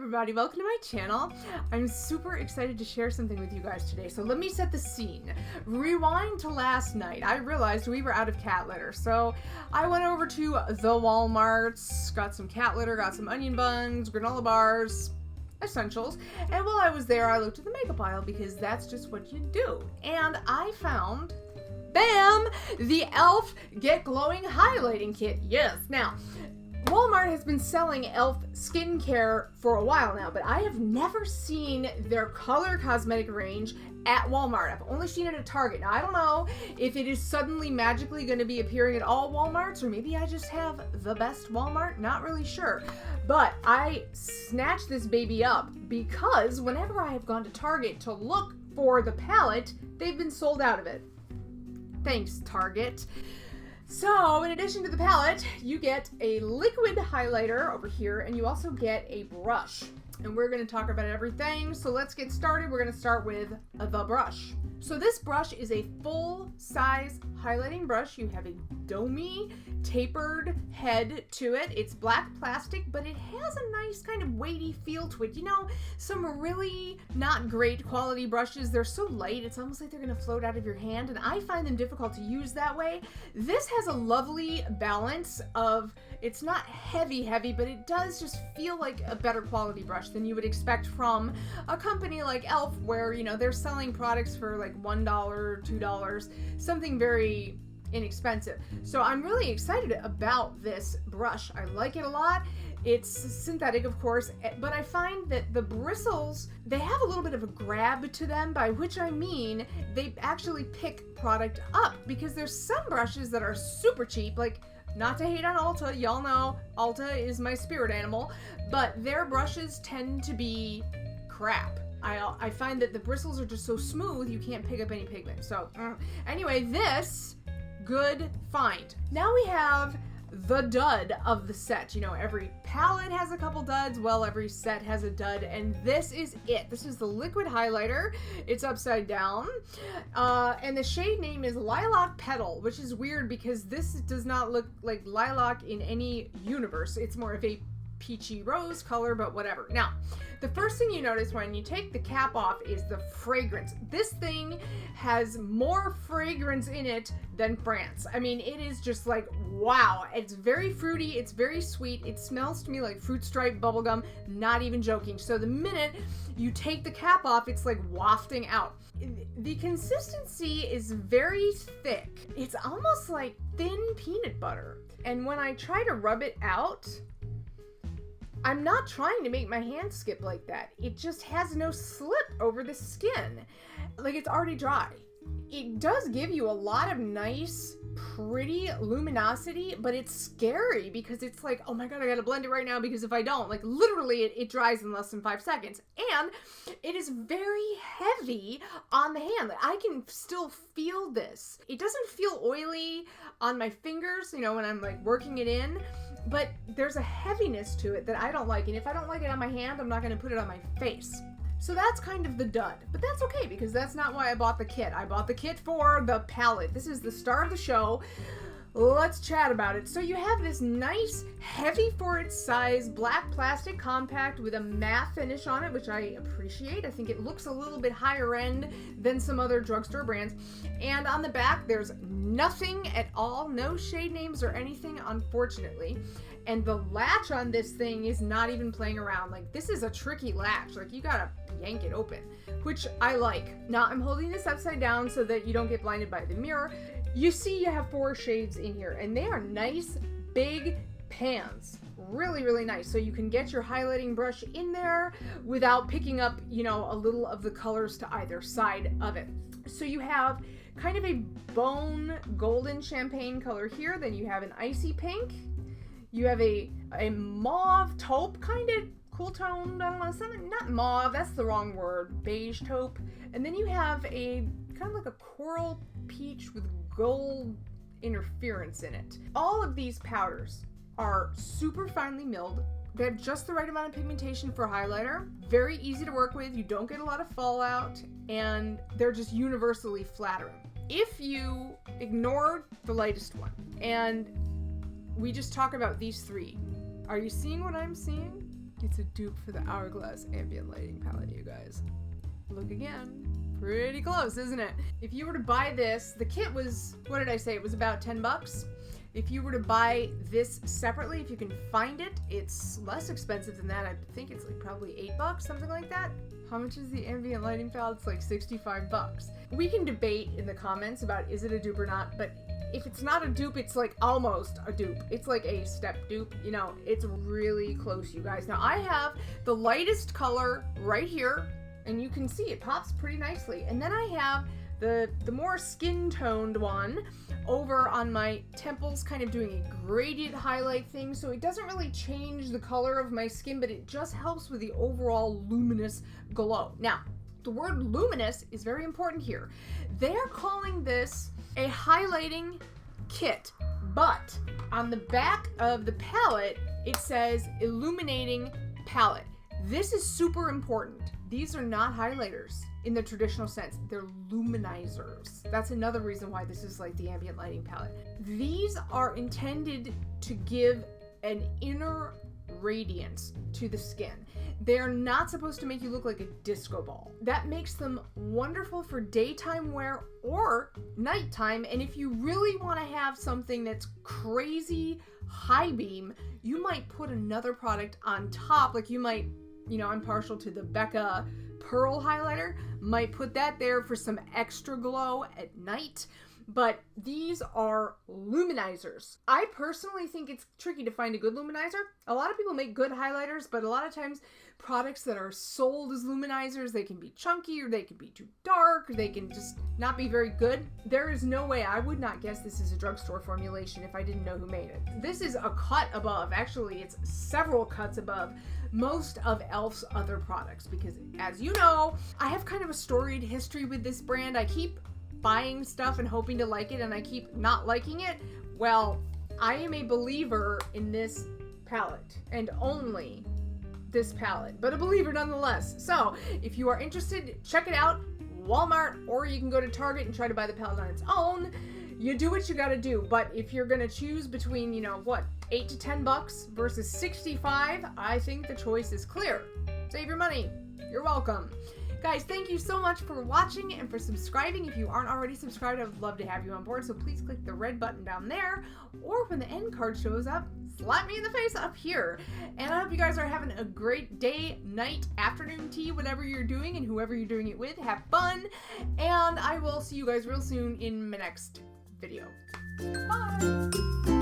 everybody, welcome to my channel. I'm super excited to share something with you guys today. So let me set the scene. Rewind to last night. I realized we were out of cat litter. So I went over to the Walmarts, got some cat litter, got some onion buns, granola bars, essentials. And while I was there, I looked at the makeup aisle because that's just what you do. And I found, bam, the E.L.F. Get Glowing Highlighting Kit. Yes. Now, Walmart has been selling E.L.F. skincare for a while now, but I have never seen their color cosmetic range at Walmart. I've only seen it at Target. Now, I don't know if it is suddenly magically going to be appearing at all Walmarts, or maybe I just have the best Walmart. Not really sure. But I snatched this baby up because whenever I have gone to Target to look for the palette, they've been sold out of it. Thanks, Target. So, in addition to the palette, you get a liquid highlighter over here, and you also get a brush. And we're going to talk about everything, so let's get started. We're going to start with the brush. So this brush is a full-size highlighting brush. You have a domey, tapered head to it. It's black plastic, but it has a nice kind of weighty feel to it. You know, some really not great quality brushes, they're so light, it's almost like they're going to float out of your hand, and I find them difficult to use that way. This has a lovely balance of, it's not heavy, but it does just feel like a better quality brush than you would expect from a company like E.L.F., where, you know, they're selling products for like $1, $2, something very inexpensive. So I'm really excited about this brush. I like it a lot. It's synthetic, of course, but I find that the bristles, they have a little bit of a grab to them, by which I mean they actually pick product up, because there's some brushes that are super cheap, like, not to hate on Ulta, y'all know Ulta is my spirit animal, but their brushes tend to be crap. I find that the bristles are just so smooth, you can't pick up any pigment. So anyway, this, good find. Now we have the dud of the set. You know, every palette has a couple duds, well, every set has a dud, and this is it. This is the liquid highlighter. It's upside down, and the shade name is Lilac Petal, which is weird because this does not look like lilac in any universe. It's more of a peachy rose color, but whatever. Now, the first thing you notice when you take the cap off is the fragrance. This thing has more fragrance in it than France. I mean, it is just like, wow. It's very fruity, it's very sweet, it smells to me like fruit stripe bubblegum, not even joking. So the minute you take the cap off, it's like wafting out. The consistency is very thick. It's almost like thin peanut butter. And when I try to rub it out, I'm not trying to make my hand skip like that. It just has no slip over the skin. Like, it's already dry. It does give you a lot of nice, pretty luminosity, but it's scary because it's like, oh my god, I gotta blend it right now, because if I don't, like, literally it dries in less than 5 seconds. And it is very heavy on the hand. Like, I can still feel this. It doesn't feel oily on my fingers, you know, when I'm like working it in, but there's a heaviness to it that I don't like, and if I don't like it on my hand, I'm not going to put it on my face. So that's kind of the dud, but that's okay, because that's not why I bought the kit. I bought the kit for the palette. This is the star of the show. Let's chat about it. So you have this nice, heavy for its size, black plastic compact with a matte finish on it, which I appreciate. I think it looks a little bit higher end than some other drugstore brands. And on the back, there's nothing at all, no shade names or anything, unfortunately. And the latch on this thing is not even playing around. Like, this is a tricky latch. Like, you gotta yank it open, which I like. Now, I'm holding this upside down so that you don't get blinded by the mirror. You see you have 4 shades in here, and they are nice, big pans. Really, really nice. So you can get your highlighting brush in there without picking up, you know, a little of the colors to either side of it. So you have kind of a bone golden champagne color here, then you have an icy pink, you have a mauve taupe, kind of cool toned, I don't know, something, not mauve, that's the wrong word, beige taupe, and then you have a kind of like a coral peach with gold interference in it. All of these powders are super finely milled. They have just the right amount of pigmentation for a highlighter. Very easy to work with. You don't get a lot of fallout, and they're just universally flattering. If you ignore the lightest one, and we just talk about these 3, are you seeing what I'm seeing? It's a dupe for the Hourglass Ambient Lighting palette, you guys. Look again. Pretty close, isn't it? If you were to buy this, the kit was, what did I say? It was about 10 bucks. If you were to buy this separately, if you can find it, it's less expensive than that. I think it's like probably 8 bucks, something like that. How much is the ambient lighting palette? It's like 65 bucks. We can debate in the comments about is it a dupe or not, but if it's not a dupe, it's like almost a dupe. It's like a step dupe. You know, it's really close, you guys. Now I have the lightest color right here, and you can see it pops pretty nicely. And then I have the more skin toned one over on my temples, kind of doing a gradient highlight thing. So it doesn't really change the color of my skin, but it just helps with the overall luminous glow. Now, the word luminous is very important here. They're calling this a highlighting kit, but on the back of the palette, it says illuminating palette. This is super important. These are not highlighters in the traditional sense. They're luminizers. That's another reason why this is like the ambient lighting palette. These are intended to give an inner radiance to the skin. They're not supposed to make you look like a disco ball. That makes them wonderful for daytime wear or nighttime. And if you really want to have something that's crazy high beam, you might put another product on top. Like you might, you know, I'm partial to the Becca Pearl highlighter. Might put that there for some extra glow at night. But these are luminizers. I personally think it's tricky to find a good luminizer. A lot of people make good highlighters, but a lot of times products that are sold as luminizers, they can be chunky or they can be too dark, or they can just not be very good. There is no way, I would not guess this is a drugstore formulation if I didn't know who made it. This is a cut above, actually it's several cuts above most of E.L.F's other products, because as you know, I have kind of a storied history with this brand. I keep buying stuff and hoping to like it, and I keep not liking it. Well, I am a believer in this palette, and only this palette, but a believer nonetheless. So if you are interested, check it out, Walmart, or you can go to Target and try to buy the palette on its own. You do what you gotta do, but if you're gonna choose between, you know, what, 8 to 10 bucks versus 65, I think the choice is clear. Save your money. You're welcome. Guys, thank you so much for watching and for subscribing. If you aren't already subscribed, I would love to have you on board, so please click the red button down there, or when the end card shows up, slap me in the face up here. And I hope you guys are having a great day, night, afternoon tea, whatever you're doing, and whoever you're doing it with, have fun. And I will see you guys real soon in my next video. Bye!